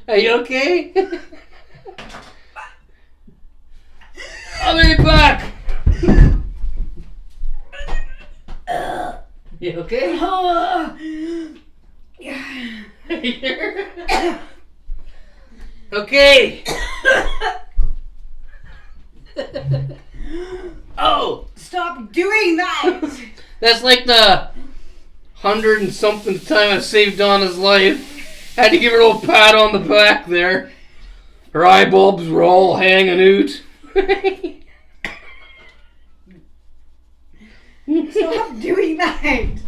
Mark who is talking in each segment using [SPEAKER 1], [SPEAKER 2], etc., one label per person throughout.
[SPEAKER 1] Are you okay? I'll be back. You okay? Okay. Oh!
[SPEAKER 2] Stop doing that!
[SPEAKER 1] That's like the 100 and something time I saved Donna's life. Had to give her a little pat on the back there. Her eye bulbs were all hanging out.
[SPEAKER 2] Stop doing that!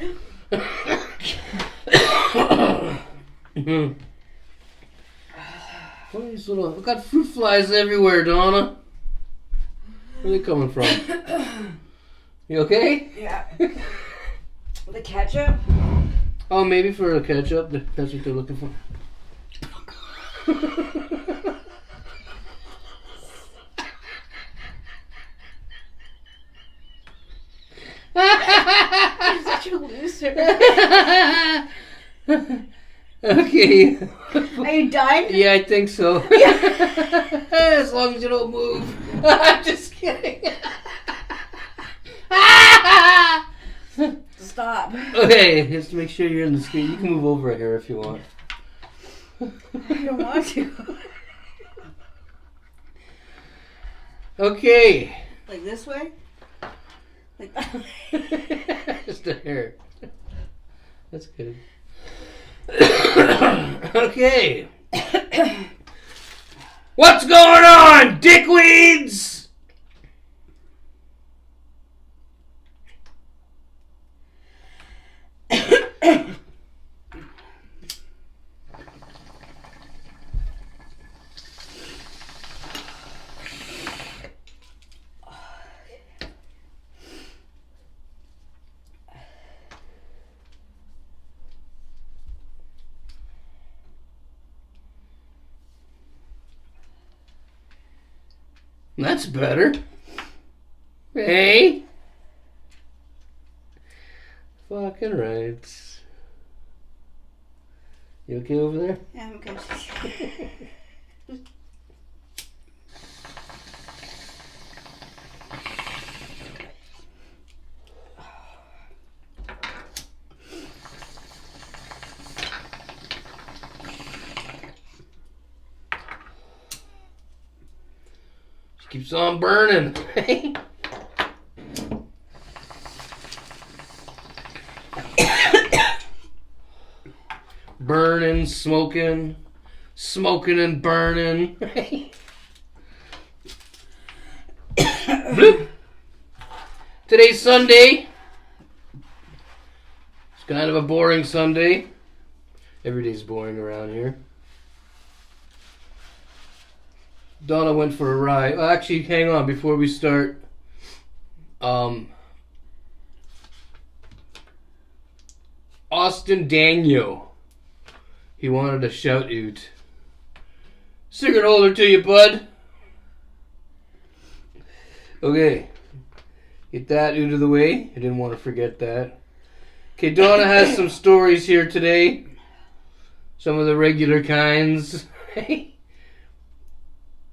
[SPEAKER 1] What are these little... I've got fruit flies everywhere, Donna. Where are they coming from? You okay?
[SPEAKER 2] Yeah. The ketchup?
[SPEAKER 1] Oh, maybe for the ketchup. That's what they're looking for.
[SPEAKER 2] You're such a loser.
[SPEAKER 1] Okay.
[SPEAKER 2] Are you done?
[SPEAKER 1] Yeah, I think so.
[SPEAKER 2] Yeah.
[SPEAKER 1] As long as you don't move. I'm just kidding.
[SPEAKER 2] Stop.
[SPEAKER 1] Okay, just to make sure you're in the screen. You can move over here if you want.
[SPEAKER 2] I don't want to.
[SPEAKER 1] Okay.
[SPEAKER 2] Like this way? Like that?
[SPEAKER 1] Just a hair. That's good. Okay. What's going on, dickweeds? That's better. Hey? Fucking right. You okay over there?
[SPEAKER 2] Yeah, I'm good.
[SPEAKER 1] Keeps on burning. Burning, smoking and burning. Today's Sunday. It's kind of a boring Sunday. Every day's boring around here. Donna went for a ride. Well, actually, hang on before we start. Austin Daniel. He wanted to shout out. Cigarette holder to you, bud. Okay. Get that out of the way. I didn't want to forget that. Okay, Donna has some stories here today. Some of the regular kinds.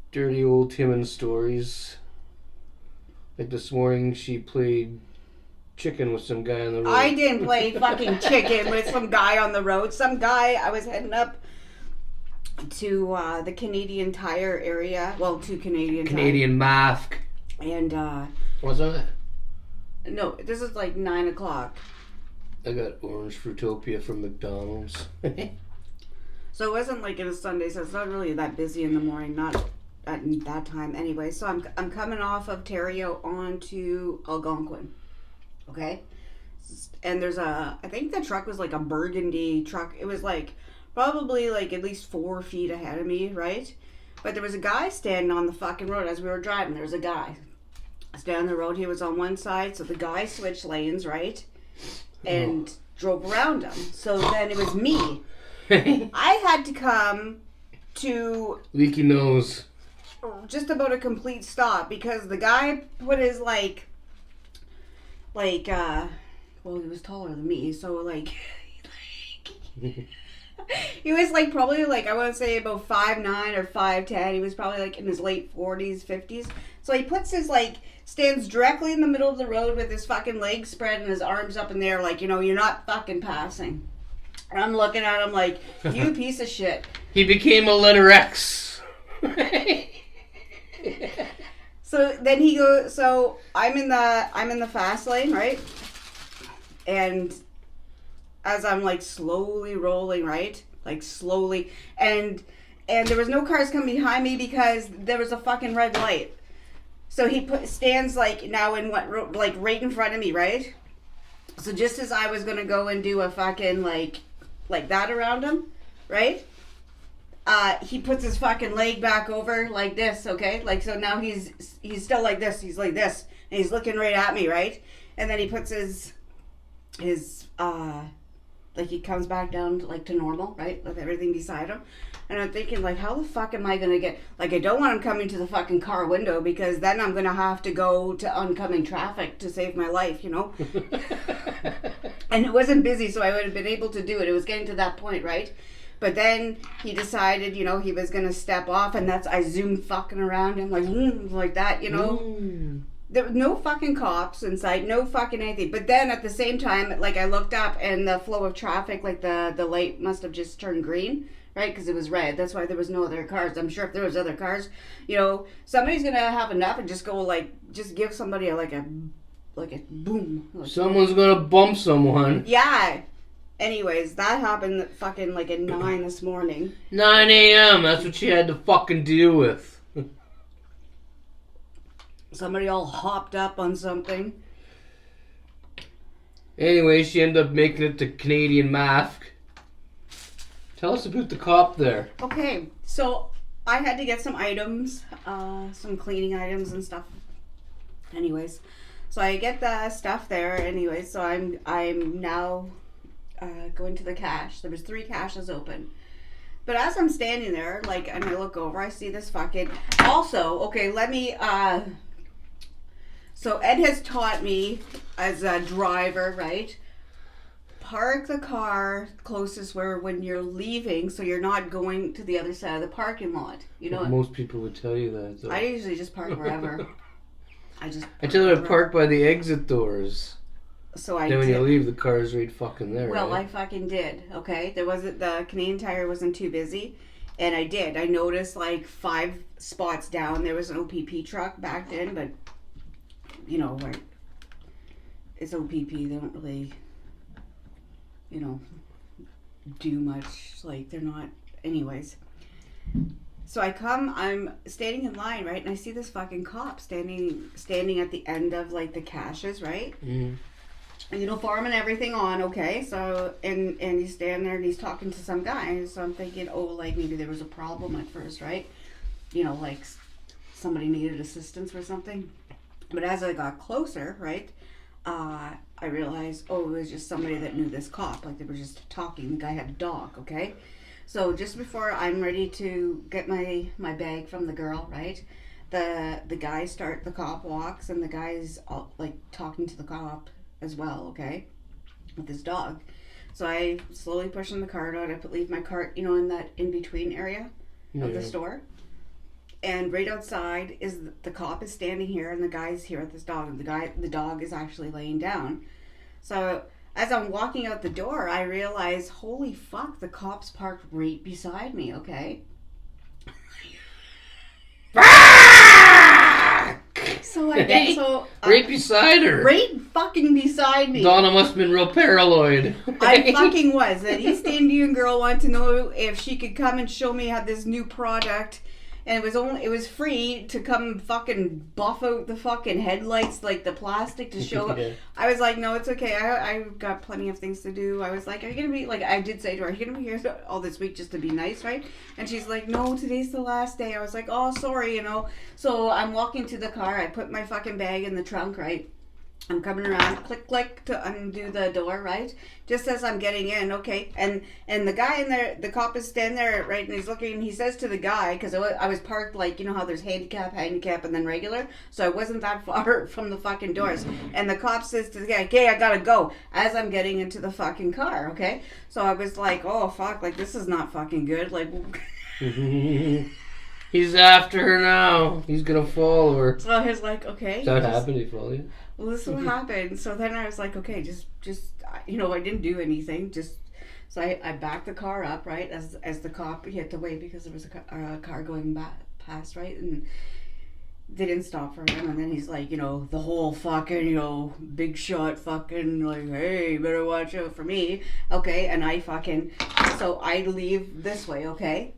[SPEAKER 1] Dirty old Timmins stories. Like this morning, she played chicken with some guy on the road.
[SPEAKER 2] I didn't play fucking chicken with some guy on the road. Some guy, I was heading up to the Canadian Tire area. Well, to
[SPEAKER 1] Canadian Mask.
[SPEAKER 2] And,
[SPEAKER 1] What's that?
[SPEAKER 2] no, this is like 9 o'clock.
[SPEAKER 1] I got orange Fruitopia from McDonald's.
[SPEAKER 2] So it wasn't like it was Sunday, so it's not really that busy in the morning, not at that time anyway. So I'm coming off of Terrio onto Algonquin. Okay? And there's I think the truck was like a burgundy truck. It was like probably like at least 4 feet ahead of me, right? But there was a guy standing on the fucking road as we were driving. There was a guy standing on the road. He was on one side, so the guy switched lanes, right? And drove around him. So then it was me. I had to come to
[SPEAKER 1] leaky nose.
[SPEAKER 2] Just about a complete stop because the guy put his well, he was taller than me, so he was probably I want to say about 5'9" or 5'10". He was probably in his late 40s, 50s. So he puts his stands directly in the middle of the road with his fucking legs spread and his arms up in the air you're not fucking passing. And I'm looking at him like, you piece of shit.
[SPEAKER 1] He became a letter X.
[SPEAKER 2] So then he goes. So I'm in the fast lane, right? And as I'm slowly rolling, right? Slowly, and there was no cars coming behind me because there was a fucking red light. So he stands now in right in front of me, right? So just as I was gonna go and do a fucking like that around him, right? He puts his fucking leg back over like this, okay? So now he's still like this. He's like this, and he's looking right at me, right? And then he puts his he comes back down to normal, right? With everything beside him. And I'm thinking, how the fuck am I gonna get? I don't want him coming to the fucking car window because then I'm gonna have to go to oncoming traffic to save my life, And it wasn't busy, so I would have been able to do it. It was getting to that point, right? But then he decided, he was gonna step off, and I zoomed fucking around him like that, There were no fucking cops in sight, no fucking anything. But then at the same time, I looked up and the flow of traffic, the light must have just turned green, right? Because it was red. That's why there was no other cars. I'm sure if there was other cars, somebody's gonna have enough and just go just give somebody a boom.
[SPEAKER 1] Someone's gonna bump someone.
[SPEAKER 2] Yeah. Anyways, that happened fucking at 9 this morning.
[SPEAKER 1] 9 a.m. That's what she had to fucking deal with.
[SPEAKER 2] Somebody all hopped up on something.
[SPEAKER 1] Anyway, she ended up making it to Canadian Mask. Tell us about the cop there.
[SPEAKER 2] Okay, so I had to get some items, some cleaning items and stuff. Anyways, so I get the stuff there. Anyway, so I'm now going to the cache. There was 3 caches open. But as I'm standing there, and I look over, I see this fucking... Also, okay, let me... So Ed has taught me as a driver, right? Park the car closest when you're leaving, so you're not going to the other side of the parking lot.
[SPEAKER 1] Most people would tell you that. Though.
[SPEAKER 2] I usually just park wherever. I
[SPEAKER 1] tell her to park by the exit doors.
[SPEAKER 2] So I
[SPEAKER 1] then when
[SPEAKER 2] did.
[SPEAKER 1] you leave, the car's right fucking there.
[SPEAKER 2] Well,
[SPEAKER 1] right?
[SPEAKER 2] I fucking did. Okay, the Canadian Tire wasn't too busy, and I did. I noticed 5 spots down there was an OPP truck backed in, but. Where it's OPP, they don't really, do much. They're not. Anyways. So I'm standing in line, right? And I see this fucking cop standing at the end of the caches, right? Mm-hmm. Uniform and everything on, okay? So, and he's standing there and he's talking to some guy. So I'm thinking, maybe there was a problem at first, right? Somebody needed assistance or something. But as I got closer, right, I realized, it was just somebody that knew this cop. They were just talking. The guy had a dog, okay? So just before I'm ready to get my bag from the girl, right, the cop walks, and the guy's talking to the cop as well, okay, with his dog. So I slowly push in the cart out. I leave my cart, in that in-between area of the store. And right outside is the cop is standing here, and the guy's here with his dog, and the dog is actually laying down. So as I'm walking out the door, I realize, holy fuck, the cop's parked right beside me. Okay. So I get
[SPEAKER 1] right beside her.
[SPEAKER 2] Right fucking beside me.
[SPEAKER 1] Donna must have been real paranoid.
[SPEAKER 2] I fucking was. That East Indian girl wanted to know if she could come and show me how this new product. and it was free to come fucking buff out the fucking headlights, like the plastic to show
[SPEAKER 1] Yeah.
[SPEAKER 2] I was like, no, it's okay. I've got plenty of things to do. I was like, are you gonna be like? I did say to her, are you gonna be here all this week just to be nice, right? And she's like, no, today's the last day. I was like, oh, sorry, you know. So I'm walking to the car. I put my fucking bag in the trunk, right? I'm coming around, click, click to undo the door, right? Just as I'm getting in, okay. And the guy in there, the cop is standing there, right? And he's looking, and he says to the guy, because I was parked, like, you know how there's handicap, and then regular? So I wasn't that far from the fucking doors. And the cop says to the guy, okay, I gotta go, as I'm getting into the fucking car, okay? So I was like, oh, fuck, like, this is not fucking good. Like,
[SPEAKER 1] He's after her now. He's gonna follow her.
[SPEAKER 2] so I was like, okay.
[SPEAKER 1] That happened, he followed you?
[SPEAKER 2] Well, this is what happened. So then I was like, okay, just, you know, I didn't do anything. So I backed the car up, right, as the cop, he had to wait because there was a car going past, right, and they didn't stop for him. And then he's like, you know, the whole fucking, you know, big shot fucking, like, hey, you better watch out for me, okay, and so I leave this way, okay.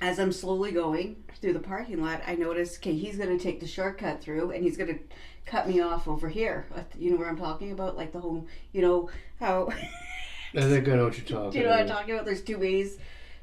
[SPEAKER 2] As I'm slowly going through the parking lot, I notice, okay, he's going to take the shortcut through, and he's going to cut me off over here. You know where I'm talking about? Like the whole, you know, how...
[SPEAKER 1] I think I know what you're talking about.
[SPEAKER 2] Do you know what I'm talking about? There's two ways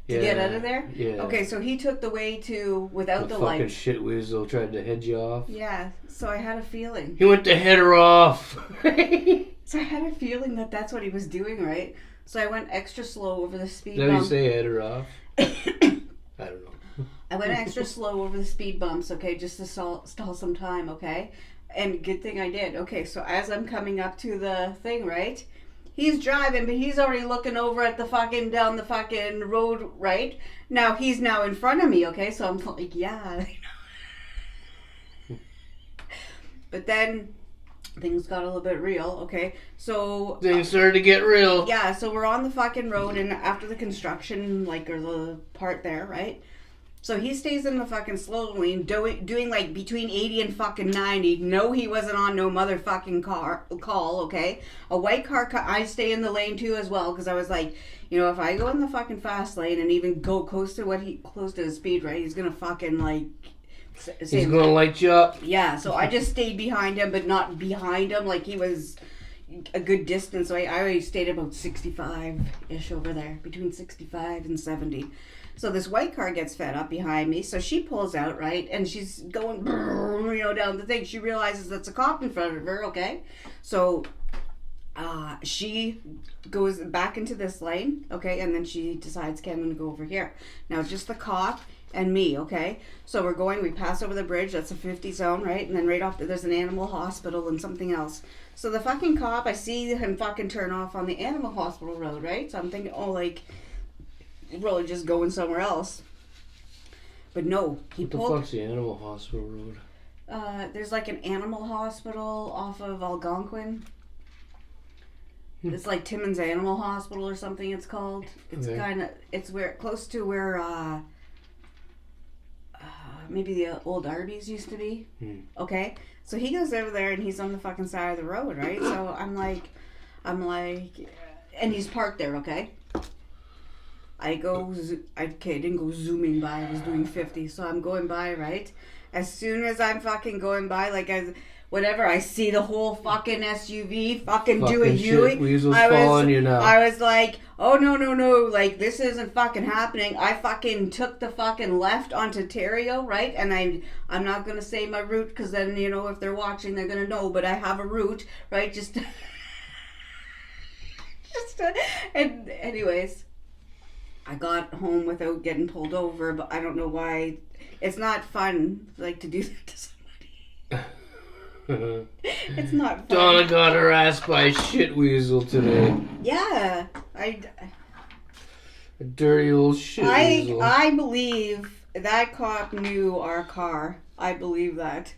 [SPEAKER 2] to get out of there?
[SPEAKER 1] Yeah.
[SPEAKER 2] Okay, so he took the way to, without the light.
[SPEAKER 1] fucking shit weasel tried to head you off.
[SPEAKER 2] Yeah, so I had a feeling.
[SPEAKER 1] He went to head her off.
[SPEAKER 2] So I had a feeling that that's what he was doing, right? So I went extra slow over the speed
[SPEAKER 1] Is that
[SPEAKER 2] bump.
[SPEAKER 1] how you say head her off? I don't know.
[SPEAKER 2] I went extra slow over the speed bumps, okay, just to stall some time, okay? And good thing I did. Okay, so as I'm coming up to the thing, right? He's driving, but he's already looking over at the fucking, down the fucking road, right? Now, he's now in front of me, okay? So I'm like, yeah. But then things got a little bit real, okay? So...
[SPEAKER 1] Things started to get real.
[SPEAKER 2] Yeah, so we're on the fucking road, and after the construction, like, or the part there, right? So he stays in the fucking slow lane, doing like between 80 and fucking 90. No, he wasn't on no motherfucking call, okay? A white car, I stay in the lane too as well, because I was like, you know, if I go in the fucking fast lane and even go close to his speed, right, he's gonna fucking like...
[SPEAKER 1] He's gonna light you up.
[SPEAKER 2] Yeah, so I just stayed behind him, but not behind him, like he was a good distance. So I already stayed about 65-ish over there, between 65 and 70. So this white car gets fed up behind me, so she pulls out, right, and she's going, you know, down the thing. She realizes that's a cop in front of her, okay? So she goes back into this lane, okay, and then she decides, okay, I'm going to go over here. Now, just the cop and me, okay? So we pass over the bridge, that's a 50 zone, right? And then right off, there's an animal hospital and something else. So the fucking cop, I see him fucking turn off on the animal hospital road, right? So I'm thinking, oh, like... really just going somewhere else. But no, he pulled...
[SPEAKER 1] What the fuck's the animal hospital road?
[SPEAKER 2] There's like an animal hospital off of Algonquin. It's like Timmins Animal Hospital or something it's called. It's
[SPEAKER 1] Okay.
[SPEAKER 2] it's close to where maybe the old Arby's used to be. Okay? So he goes over there and he's on the fucking side of the road, right? So I'm like, and he's parked there, okay? I didn't go zooming by, I was doing 50, so I'm going by, right? As soon as I'm fucking going by, like, I see the whole fucking SUV fucking do a U.
[SPEAKER 1] Weasel's following you now.
[SPEAKER 2] I was like, oh, no, like, this isn't fucking happening. I fucking took the fucking left onto Terrio, right? And I'm not going to say my route, because then, you know, if they're watching, they're going to know, but I have a route, right? And anyways... I got home without getting pulled over, but I don't know why. It's not fun, like, to do that to somebody. It's not fun.
[SPEAKER 1] Donna got harassed by a shit weasel today.
[SPEAKER 2] Yeah.
[SPEAKER 1] A dirty old shit weasel.
[SPEAKER 2] I believe that cop knew our car. I believe that.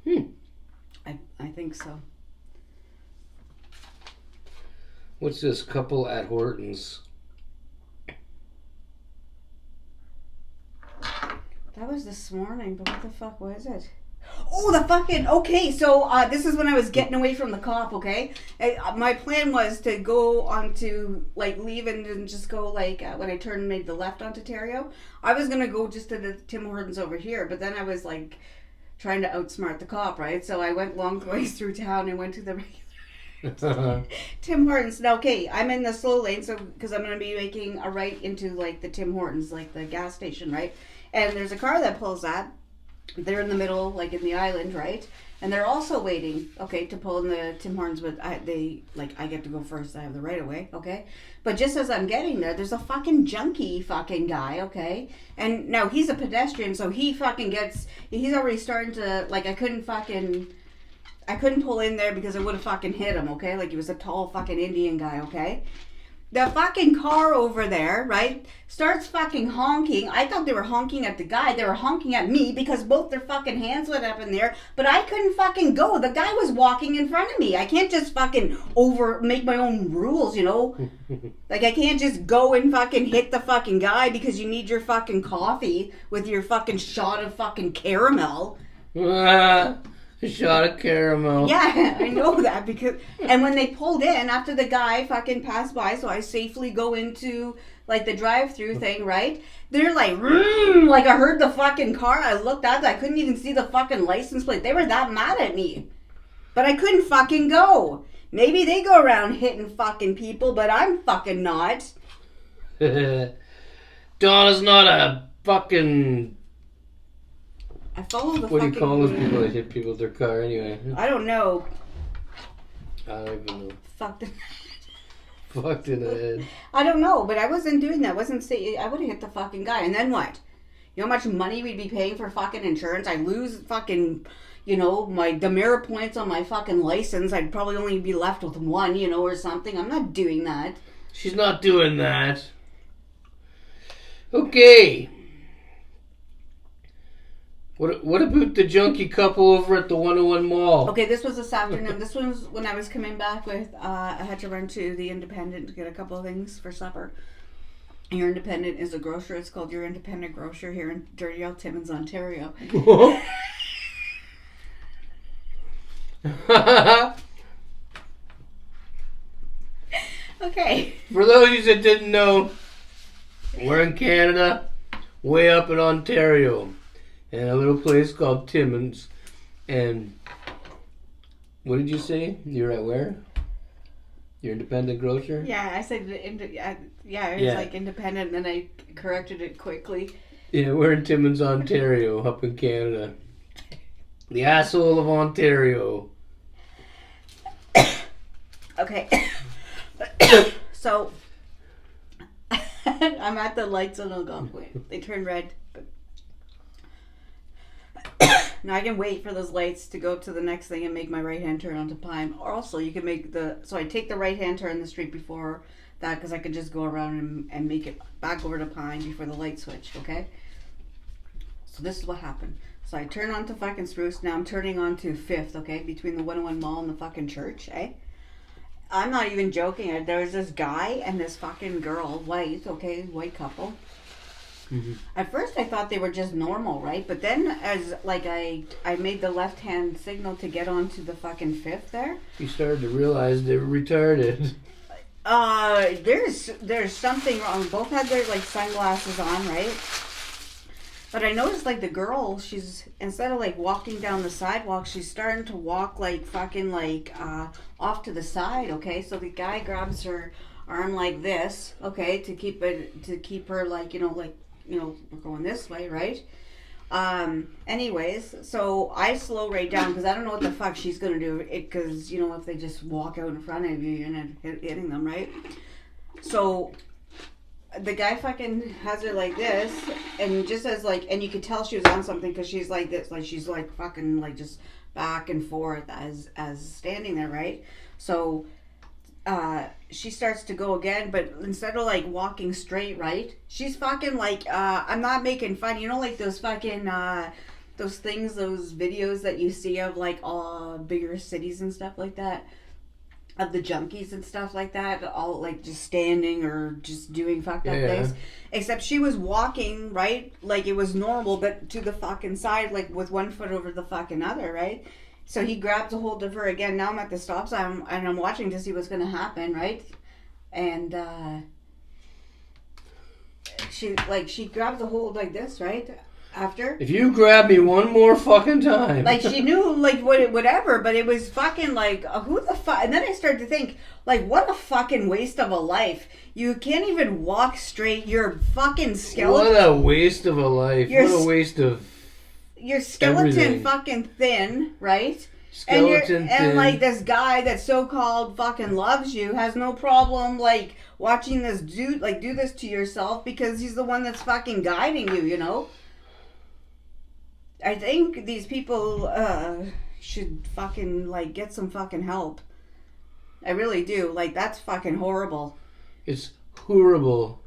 [SPEAKER 2] I think so.
[SPEAKER 1] What's this couple at Hortons?
[SPEAKER 2] That was this morning, but what the fuck was it? Oh, the fucking, okay, so this is when I was getting away from the cop, okay? My plan was to go on to, like, leave and then just go, like, when I turned and made the left onto Terrio, I was going to go just to the Tim Hortons over here, but then I was, like, trying to outsmart the cop, right? So I went long ways through town and went to the Tim Hortons. Now, okay, I'm in the slow lane, so because I'm going to be making a right into, like, the Tim Hortons, like, the gas station, right? And there's a car that pulls up. They're in the middle, like in the island, right? And they're also waiting, okay, to pull in the Tim Hortons, but I get to go first. I have the right of way, okay? But just as I'm getting there, there's a fucking junkie fucking guy, okay? And now he's a pedestrian, so he fucking he's already starting to, like, I couldn't pull in there because I would have fucking hit him, okay? Like, he was a tall fucking Indian guy, okay? The fucking car over there, right, starts fucking honking. I thought they were honking at the guy. They were honking at me because both their fucking hands went up in there. But I couldn't fucking go. The guy was walking in front of me. I can't just fucking make my own rules, you know? Like, I can't just go and fucking hit the fucking guy because you need your fucking coffee with your fucking shot of fucking caramel.
[SPEAKER 1] A shot of caramel.
[SPEAKER 2] Yeah, I know that because... And when they pulled in, after the guy fucking passed by, so I safely go into, like, the drive-through thing, right? They're like, like, I heard the fucking car. I looked out. I couldn't even see the fucking license plate. They were that mad at me. But I couldn't fucking go. Maybe they go around hitting fucking people, but I'm fucking not.
[SPEAKER 1] Donna's not a fucking...
[SPEAKER 2] I follow the
[SPEAKER 1] What do
[SPEAKER 2] fucking...
[SPEAKER 1] you call those people that hit people with their car anyway?
[SPEAKER 2] I don't know.
[SPEAKER 1] I don't even know.
[SPEAKER 2] Fucked
[SPEAKER 1] Fucked in the head.
[SPEAKER 2] I don't know, but I wasn't doing that. I would have hit the fucking guy. And then what? You know how much money we'd be paying for fucking insurance? I lose fucking, you know, my demerit points on my fucking license. I'd probably only be left with one, you know, or something. I'm not doing that.
[SPEAKER 1] She's not doing that. Okay. What about the junkie couple over at the 101 Mall?
[SPEAKER 2] Okay, this was this afternoon. This was when I was coming back with, I had to run to the Independent to get a couple of things for supper. Your Independent is a grocer. It's called Your Independent Grocer here in dirty old Timmins, Ontario. Okay.
[SPEAKER 1] For those of you that didn't know, we're in Canada, way up in Ontario. In a little place called Timmins. And what did you say? You're at where? Your independent grocer?
[SPEAKER 2] Yeah, I said like independent, and then I corrected it quickly.
[SPEAKER 1] Yeah, we're in Timmins, Ontario, up in Canada. The asshole of Ontario.
[SPEAKER 2] Okay. So I'm at the lights on Algonquin. They turn red. Now I can wait for those lights to go to the next thing and make my right hand turn onto Pine. Or also you can make so I take the right hand turn the street before that because I could just go around and make it back over to Pine before the light switch, okay? So this is what happened. So I turn onto fucking Spruce. Now I'm turning onto 5th, okay? Between the 101 Mall and the fucking church, eh? I'm not even joking. There was this guy and this fucking girl, white couple. Mm-hmm. At first I thought they were just normal, right? But then as like I made the left hand signal to get onto the fucking 5th there.
[SPEAKER 1] You started to realize they were retarded.
[SPEAKER 2] There's something wrong. Both had their like sunglasses on, right? But I noticed like the girl, she's instead of like walking down the sidewalk, she's starting to walk like fucking like off to the side, okay? So the guy grabs her arm like this, okay, to keep her like, we're going this way, right? Anyways, so I slow right down because I don't know what the fuck she's gonna do. Because if they just walk out in front of you, you're not hitting them, right? So the guy fucking has her like this, and just as like, and you could tell she was on something because she's like this, like she's like fucking like just back and forth as standing there, right? So she starts to go again, but instead of like walking straight, right, she's fucking like I'm not making fun, like those fucking those things, those videos that you see of like all bigger cities and stuff like that, of the junkies and stuff like that, all like just standing or just doing fucked up
[SPEAKER 1] Yeah.
[SPEAKER 2] things. Except she was walking, right? Like it was normal, but to the fucking side, like with one foot over the fucking other, right? So he grabs a hold of her again. Now I'm at the stop sign and I'm watching to see what's going to happen, right? And she grabs a hold like this, right? After.
[SPEAKER 1] If you grab me one more fucking time.
[SPEAKER 2] Like she knew like whatever, but it was fucking like who the fuck. And then I started to think like what a fucking waste of a life. You can't even walk straight. Your fucking skeleton.
[SPEAKER 1] What a waste of a life. What a waste of
[SPEAKER 2] your skeleton
[SPEAKER 1] everything.
[SPEAKER 2] fucking thin, right?
[SPEAKER 1] Skeleton thin.
[SPEAKER 2] And like this guy that so called fucking loves you has no problem like watching this dude like do this to yourself because he's the one that's fucking guiding you, you know? I think these people should fucking like get some fucking help. I really do. Like that's fucking horrible.
[SPEAKER 1] It's horrible.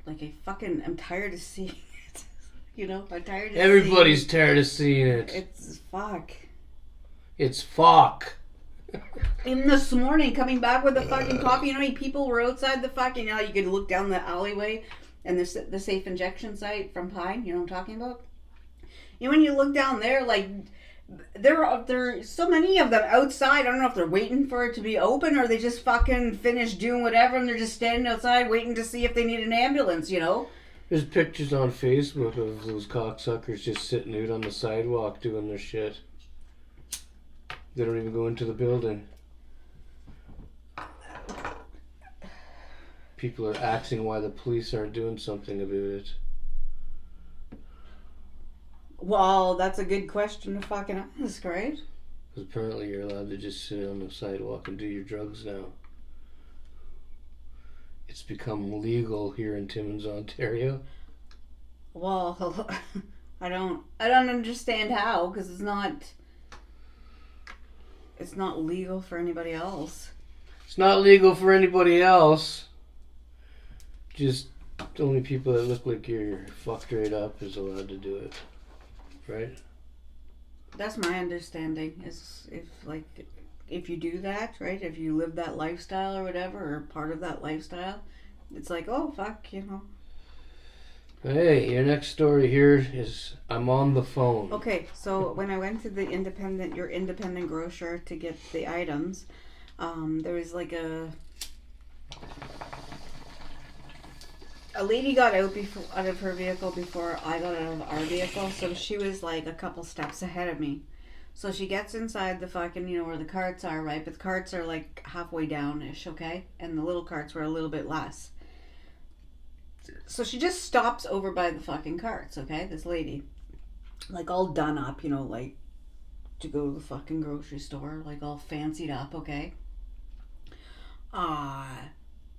[SPEAKER 2] Like I'm tired of seeing it. You know, I'm tired of
[SPEAKER 1] Everybody's tired of seeing it.
[SPEAKER 2] It's fuck.
[SPEAKER 1] It's fuck.
[SPEAKER 2] Even this morning, coming back with the fucking coffee, you know how many people were outside the fucking, you know, you could look down the alleyway and the safe injection site from Pine, you know what I'm talking about? You know, when you look down there, like, there are so many of them outside. I don't know if they're waiting for it to be open or they just fucking finished doing whatever and they're just standing outside waiting to see if they need an ambulance, you know?
[SPEAKER 1] There's pictures on Facebook of those cocksuckers just sitting out on the sidewalk doing their shit. They don't even go into the building. People are asking why the police aren't doing something about it.
[SPEAKER 2] Well, that's a good question to fucking ask, right?
[SPEAKER 1] Because apparently you're allowed to just sit on the sidewalk and do your drugs now. It's become legal here in Timmins, Ontario.
[SPEAKER 2] Well, I don't understand how, because it's not legal for anybody else.
[SPEAKER 1] It's not legal for anybody else. Just only people that look like you're fucked right up is allowed to do it. Right?
[SPEAKER 2] That's my understanding, is if you do that, right, if you live that lifestyle or whatever, or part of that lifestyle, it's like, oh, fuck, you know.
[SPEAKER 1] Hey, your next story here is I'm on the phone.
[SPEAKER 2] Okay, so when I went to your independent grocer to get the items, there was like a lady got out of her vehicle before I got out of our vehicle, so she was like a couple steps ahead of me. So she gets inside the fucking, you know, where the carts are, right? But the carts are like halfway down-ish, okay? And the little carts were a little bit less. So she just stops over by the fucking carts, okay? This lady. Like all done up, you know, like to go to the fucking grocery store, like all fancied up, okay? I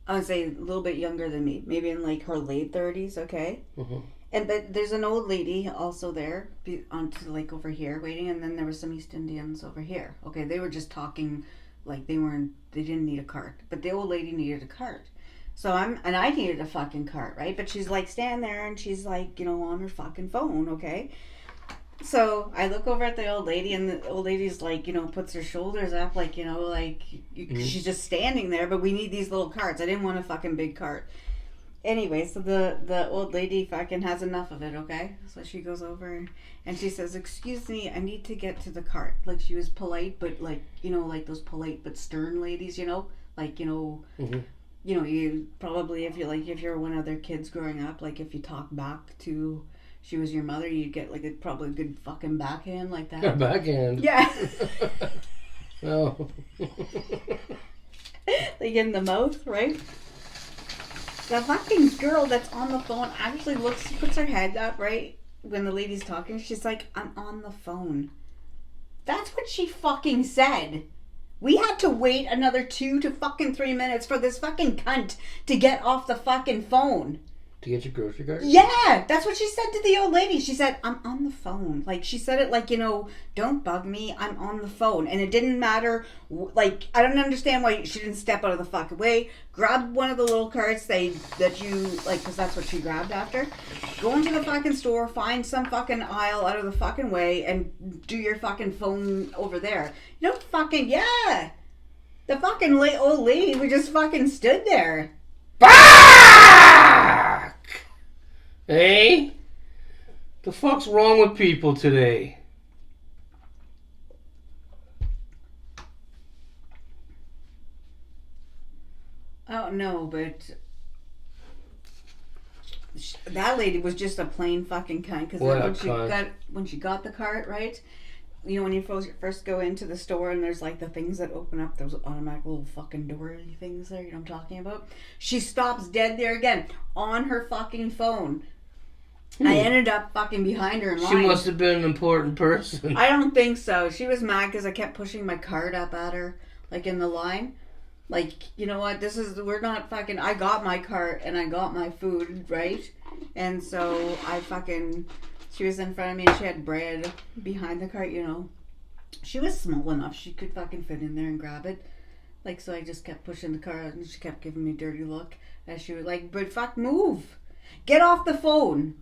[SPEAKER 2] would say a little bit younger than me, maybe in like her late 30s, okay?
[SPEAKER 1] Mm-hmm.
[SPEAKER 2] But there's an old lady also there, onto like over here waiting, and then there was some East Indians over here. Okay, they were just talking like they didn't need a cart, but the old lady needed a cart. So I needed a fucking cart, right? But she's like standing there and she's like, you know, on her fucking phone, okay? So I look over at the old lady, and the old lady's like, you know, puts her shoulders up, like, you know, like she's just standing there. But we need these little carts. I didn't want a fucking big cart. Anyway, so the old lady fucking has enough of it, okay? So she goes over and she says, "Excuse me, I need to get to the cart." Like she was polite, but like, you know, like those polite but stern ladies, you know, like, you know.
[SPEAKER 1] Mm-hmm.
[SPEAKER 2] You know, you probably if you're one of their kids growing up, like if you talk back to she was your mother, you'd get like probably a good fucking backhand like that.
[SPEAKER 1] A backhand.
[SPEAKER 2] Yeah.
[SPEAKER 1] No.
[SPEAKER 2] Like in the mouth, right? The fucking girl that's on the phone actually puts her head up, right? When the lady's talking, she's like, "I'm on the phone." That's what she fucking said. We had to wait another 2 to fucking 3 minutes for this fucking cunt to get off the fucking phone.
[SPEAKER 1] To get your grocery card?
[SPEAKER 2] Yeah, that's what she said to the old lady. She said, I'm on the phone. Like, she said it like, don't bug me. I'm on the phone. And it didn't matter. Like, I don't understand why she didn't step out of the fucking way. Grab one of the little carts that you, like, because that's what she grabbed after. Go into the fucking store, find some fucking aisle out of the fucking way, and do your fucking phone over there. You don't fucking, yeah. The fucking old lady, we just fucking stood there.
[SPEAKER 1] Hey? The fuck's wrong with people today?
[SPEAKER 2] I don't know, but that lady was just a plain fucking cunt. Because when she got the cart, right? When you first go into the store and there's like the things that open up, those automatic little fucking door things there, you know what I'm talking about? She stops dead there again on her fucking phone. I ended up fucking behind her in line.
[SPEAKER 1] She must have been an important person.
[SPEAKER 2] I don't think so. She was mad because I kept pushing my cart up at her, like in the line. Like, you know what? We're not fucking. I got my cart and I got my food, right? And so she was in front of me and she had bread behind the cart, She was small enough. She could fucking fit in there and grab it. Like, so I just kept pushing the cart and she kept giving me a dirty look. As she was like, but fuck, move. Get off the phone.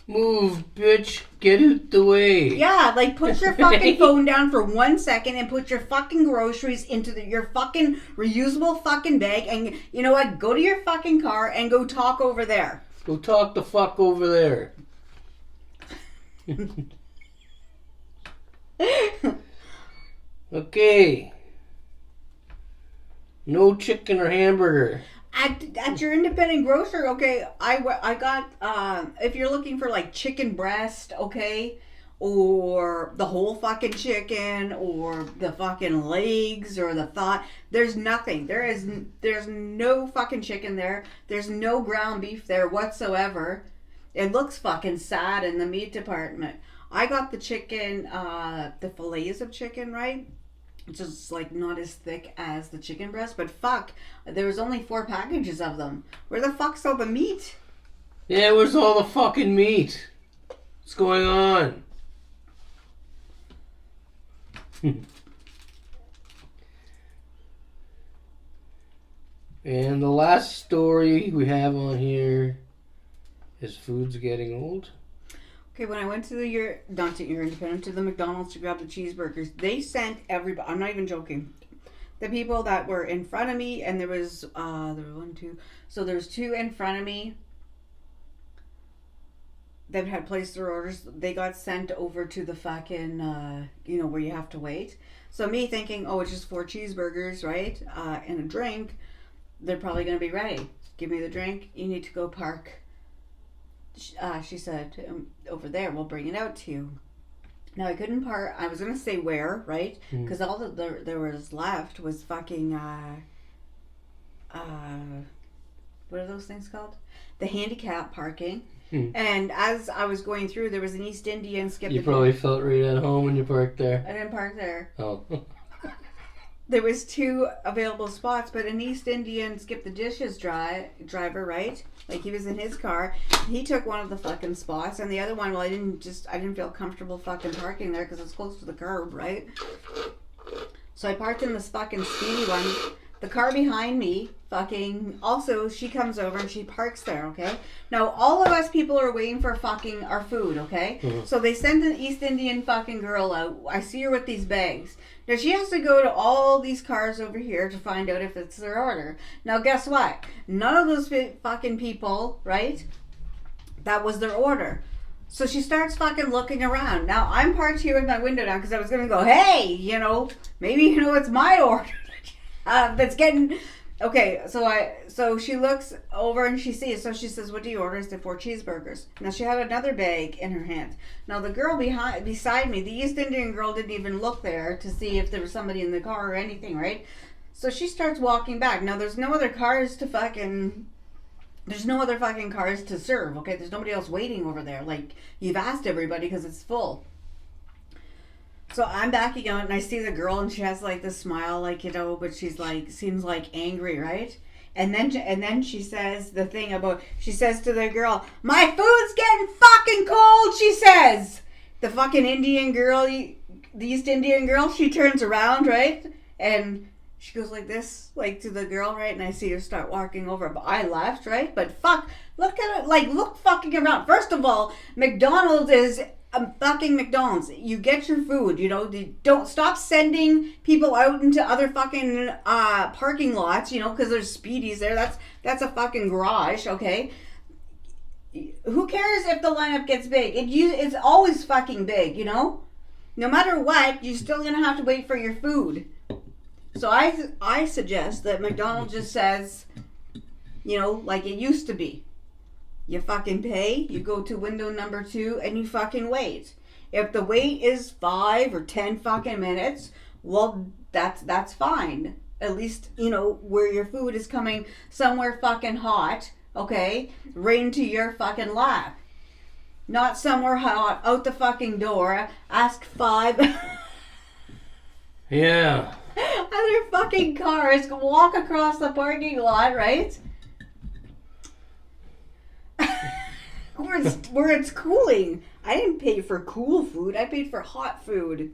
[SPEAKER 1] Move, bitch. Get out the way.
[SPEAKER 2] Yeah, like put your fucking phone down for 1 second and put your fucking groceries into your fucking reusable fucking bag and you know what? Go to your fucking car and go talk over there.
[SPEAKER 1] Go talk the fuck over there. Okay. No chicken or hamburger.
[SPEAKER 2] At your independent grocer, okay, I got, if you're looking for like chicken breast, okay, or the whole fucking chicken, or the fucking legs, or the thigh, there's nothing. There's no fucking chicken there. There's no ground beef there whatsoever. It looks fucking sad in the meat department. I got the chicken, the fillets of chicken, right? Just like not as thick as the chicken breast, but fuck, there was only 4 packages of them. Where the fuck's all the meat?
[SPEAKER 1] Yeah, where's all the fucking meat? What's going on? And the last story we have on here is food's getting old.
[SPEAKER 2] Okay, when I went to the to the McDonald's to grab the cheeseburgers, they sent everybody. I'm not even joking. The people that were in front of me, and there was 1, 2. So there's 2 in front of me that had placed their orders. They got sent over to the fucking, where you have to wait. So me thinking, oh, it's just 4 cheeseburgers, right? And a drink. They're probably gonna be ready. Give me the drink. You need to go park. She said, over there, we'll bring it out to you. Now, I couldn't park. I was going to say where, right? Because all that there was left was fucking, what are those things called? The handicap parking. And as I was going through, there was an East Indian skip.
[SPEAKER 1] You probably felt right at home when you parked there.
[SPEAKER 2] I didn't park there.
[SPEAKER 1] Oh.
[SPEAKER 2] There was 2 available spots, but an East Indian skip the dishes driver, right? Like he was in his car. He took one of the fucking spots, and the other one, well, I didn't feel comfortable fucking parking there because it's close to the curb, right? So I parked in this fucking speedy one. The car behind me, fucking, also, she comes over and she parks there, okay? Now, all of us people are waiting for fucking our food, okay? Mm-hmm. So they send an East Indian fucking girl out. I see her with these bags. Now, she has to go to all these cars over here to find out if it's their order. Now, guess what? None of those fucking people, right? That was their order. So she starts fucking looking around. Now, I'm parked here with my window down because I was going to go, hey, maybe, it's my order. That's getting... Okay, so she looks over and she sees, so she says, what do you order? Is there 4 cheeseburgers? Now she had another bag in her hand. Now the girl beside me, the East Indian girl, didn't even look there to see if there was somebody in the car or anything, right? So she starts walking back. Now there's no other cars to fucking cars to serve, okay? There's nobody else waiting over there. Like, you've asked everybody because it's full. So I'm backing out and I see the girl and she has like this smile, like, but she's like, seems like angry, right? And then she says the thing about, she says to the girl, my food's getting fucking cold, she says. The fucking Indian girl, the East Indian girl, she turns around, right? And she goes like this, like to the girl, right? And I see her start walking over. But I left, right? But fuck, look at it, like, look fucking around. First of all, McDonald's is a fucking McDonald's. You get your food, you know. Don't stop sending people out into other fucking parking lots, you know, because there's speedies there. That's a fucking garage, okay? Who cares if the lineup gets big? It's always fucking big, you know? No matter what, you're still going to have to wait for your food. So I suggest that McDonald's just says, you know, like it used to be. You fucking pay, you go to window number 2, and you fucking wait. If the wait is 5 or 10 fucking minutes, well, that's fine. At least, you know, where your food is coming somewhere fucking hot, okay? Right into your fucking lap. Not somewhere hot, out the fucking door, ask 5...
[SPEAKER 1] Yeah.
[SPEAKER 2] Other fucking cars walk across the parking lot, right? where it's cooling. I didn't pay for cool food. I paid for hot food.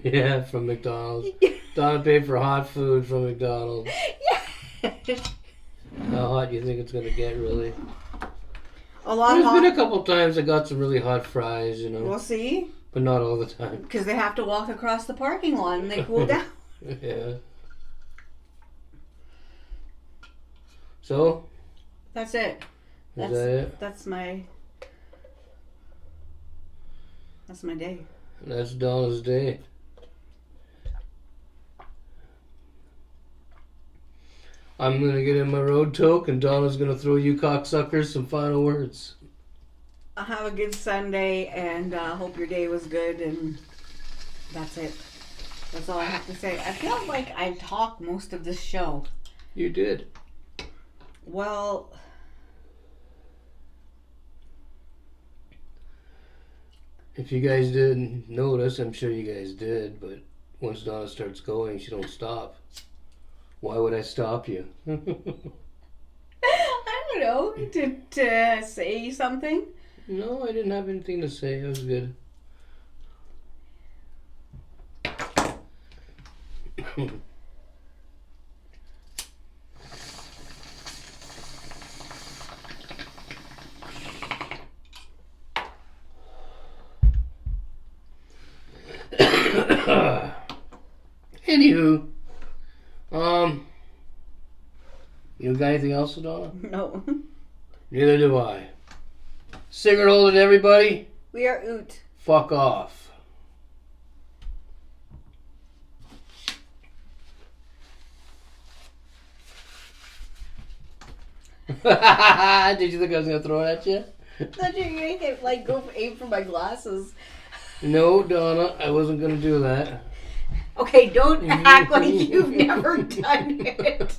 [SPEAKER 1] Yeah, from McDonald's. Donna paid for hot food from McDonald's.
[SPEAKER 2] Yeah.
[SPEAKER 1] How hot do you think it's going to get, really?
[SPEAKER 2] A lot
[SPEAKER 1] There's
[SPEAKER 2] hot.
[SPEAKER 1] been a couple times I got some really hot fries, you know.
[SPEAKER 2] We'll see.
[SPEAKER 1] But not all the time.
[SPEAKER 2] Because they have to walk across the parking lot and they cool down.
[SPEAKER 1] Yeah. So?
[SPEAKER 2] That's it.
[SPEAKER 1] Is that it?
[SPEAKER 2] That's my day.
[SPEAKER 1] That's Donna's day. I'm going to get in my road toque and Donna's going to throw you cocksuckers some final words.
[SPEAKER 2] Have a good Sunday and hope your day was good, and that's it. That's all I have to say. I feel like I talked most of this show.
[SPEAKER 1] You did.
[SPEAKER 2] Well,
[SPEAKER 1] if you guys didn't notice, I'm sure you guys did, but once Donna starts going, she don't stop. Why would I stop you?
[SPEAKER 2] I don't know, to say something.
[SPEAKER 1] No, I didn't have anything to say. It was good. Anywho, you got anything else, Donna?
[SPEAKER 2] No.
[SPEAKER 1] Neither do I. Cigrit hold it, everybody.
[SPEAKER 2] We are oot.
[SPEAKER 1] Fuck off. Did you think I was gonna throw it at you?
[SPEAKER 2] Thought you were gonna get, like, go aim for my glasses.
[SPEAKER 1] No, Donna, I wasn't gonna do that.
[SPEAKER 2] Okay, don't act like you've never done it.